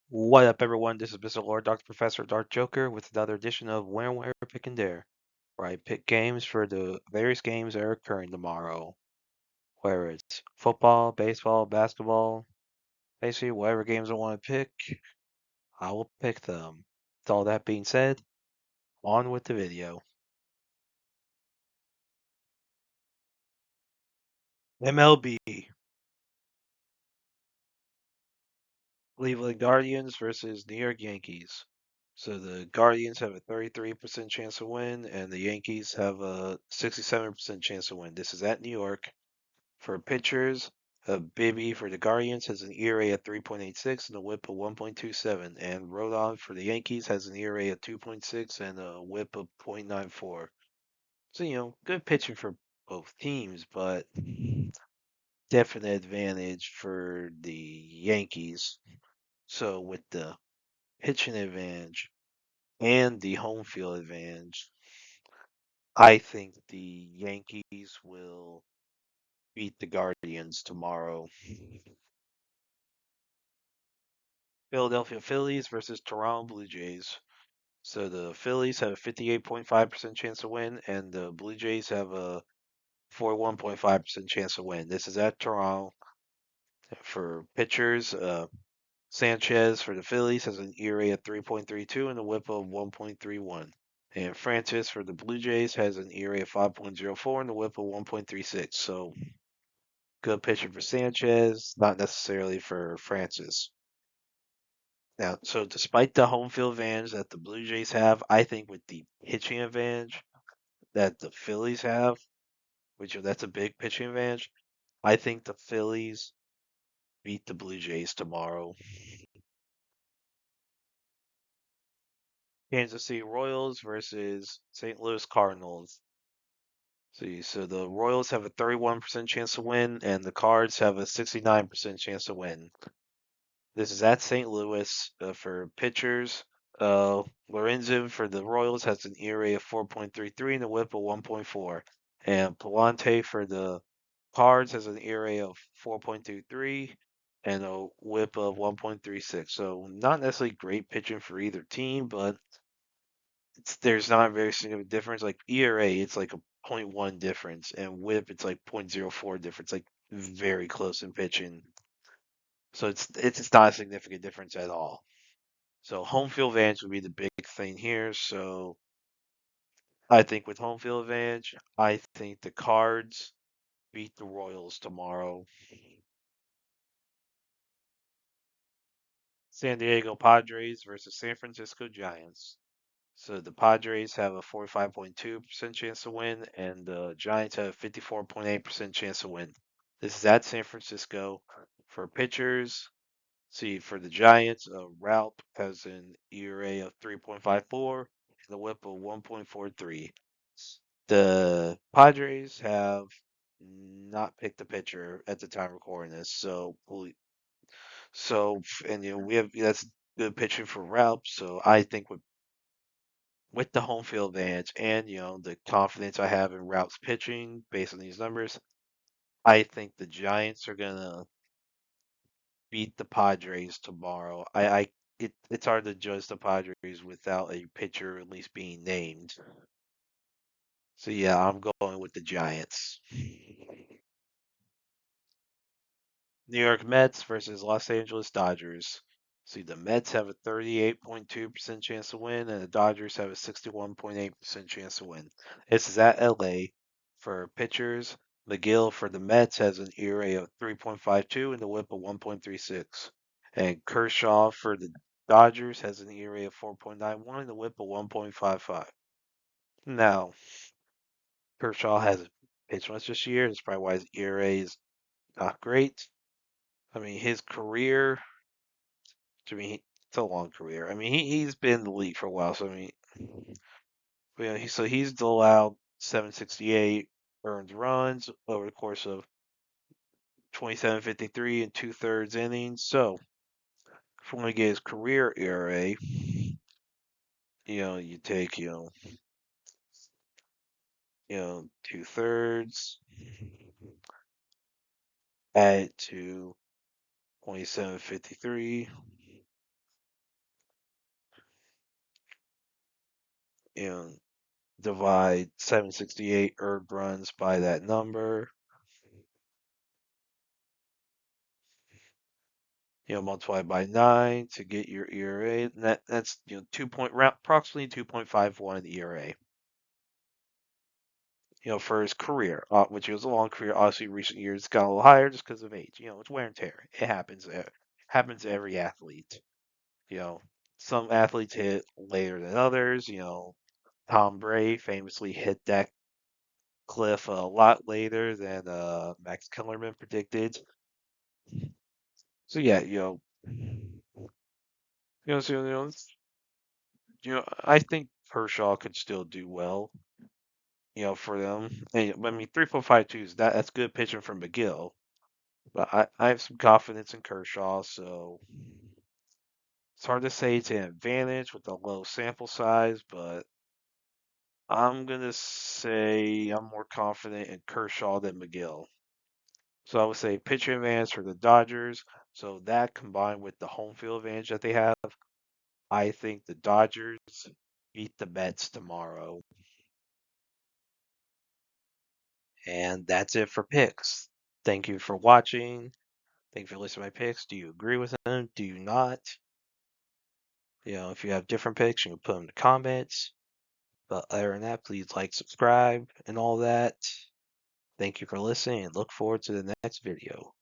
What up, everyone? This is Mr. Lord, Dr. Professor, Dark Joker, with another edition of Where, Pick, and Dare, where I pick games for the various games that are occurring tomorrow. Whether it's football, baseball, basketball, basically whatever games I want to pick, I will pick them. With all that being said, on with the video. MLB, Cleveland Guardians versus New York Yankees. So the Guardians have a 33% chance to win, and the Yankees have a 67% chance to win. This is at New York. For pitchers, Bibby for the Guardians has an ERA at 3.86 and a WHIP of 1.27, and Rodon for the Yankees has an ERA at 2.6 and a WHIP of 0.94. So, good pitching for both teams, but definite advantage for the Yankees. So, with the pitching advantage and the home field advantage, I think the Yankees will beat the Guardians tomorrow. Philadelphia Phillies versus Toronto Blue Jays. So the Phillies have a 58.5% chance to win, and the Blue Jays have a 41.5% chance to win. This is at Toronto. For pitchers, Sanchez for the Phillies has an ERA at 3.32 and a WHIP of 1.31. And Francis for the Blue Jays has an ERA of 5.04 and a WHIP of 1.36. So good pitcher for Sanchez, not necessarily for Francis. Now, so despite the home field advantage that the Blue Jays have, I think with the pitching advantage that the Phillies have, which that's a big pitching advantage, I think the Phillies beat the Blue Jays tomorrow. Kansas City Royals versus St. Louis Cardinals. See, so the Royals have a 31% chance to win, and the Cards have a 69% chance to win. This is at St. Louis for pitchers. Lorenzen for the Royals has an ERA of 4.33 and a WHIP of 1.4. And Palante for the Cards has an ERA of 4.23 and a WHIP of 1.36. So not necessarily great pitching for either team, but there's not a very significant difference. Like ERA, it's like a point 0.1 difference, and WHIP, it's like 0.04 difference. Like very close in pitching. So it's not a significant difference at all. So home field advantage would be the big thing here. So I think with home field advantage, I think the Cards beat the Royals tomorrow. San Diego Padres versus San Francisco Giants. So the Padres have a 45.2% chance to win, and the Giants have a 54.8% chance to win. This is at San Francisco. For pitchers, see, for the Giants, Ralph has an ERA of 3.54 and a WHIP of 1.43. The Padres have not picked a pitcher at the time of recording this, and we have that's good pitching for Ralph. So I think with the home field advantage and the confidence I have in Ralph's pitching based on these numbers, I think the Giants are gonna beat the Padres tomorrow. It's hard to judge the Padres without a pitcher at least being named. So yeah, I'm going with the Giants. New York Mets versus Los Angeles Dodgers. See, the Mets have a 38.2% chance to win, and the Dodgers have a 61.8% chance to win. This is at LA. For pitchers, McGill for the Mets has an ERA of 3.52 and a WHIP of 1.36. And Kershaw for the Dodgers has an ERA of 4.91 and a WHIP of 1.55. Now, Kershaw hasn't pitched much this year. That's probably why his ERA is not great. I mean, his career, it's a long career. I mean, he's been in the league for a while. So, I mean, he's allowed 768 earned runs over the course of 27.53 and 2/3 innings. So, if we want to get his career ERA, you take, 2/3, add it to 27.53. You know, divide 768 earned runs by that number. Multiply by 9 to get your ERA. And that's 2 approximately 2.51 ERA. For his career, which was a long career. Obviously, recent years it's got a little higher just because of age. It's wear and tear. It happens. Happens to every athlete. You know, some athletes hit later than others. Tom Brady famously hit that cliff a lot later than Max Kellerman predicted. So yeah, so, I think Kershaw could still do well. For them. And, I mean, 3.52 is that's good pitching from McGill. But I have some confidence in Kershaw, so it's hard to say it's an advantage with the low sample size, but I'm gonna say I'm more confident in Kershaw than McGill. So I would say pitcher advantage for the Dodgers. So that combined with the home field advantage that they have, I think the Dodgers beat the Mets tomorrow. And that's it for picks. Thank you for watching. Thank you for listening to my picks. Do you agree with them? Do you not? If you have different picks, you can put them in the comments. But other than that, please like, subscribe, and all that. Thank you for listening and look forward to the next video.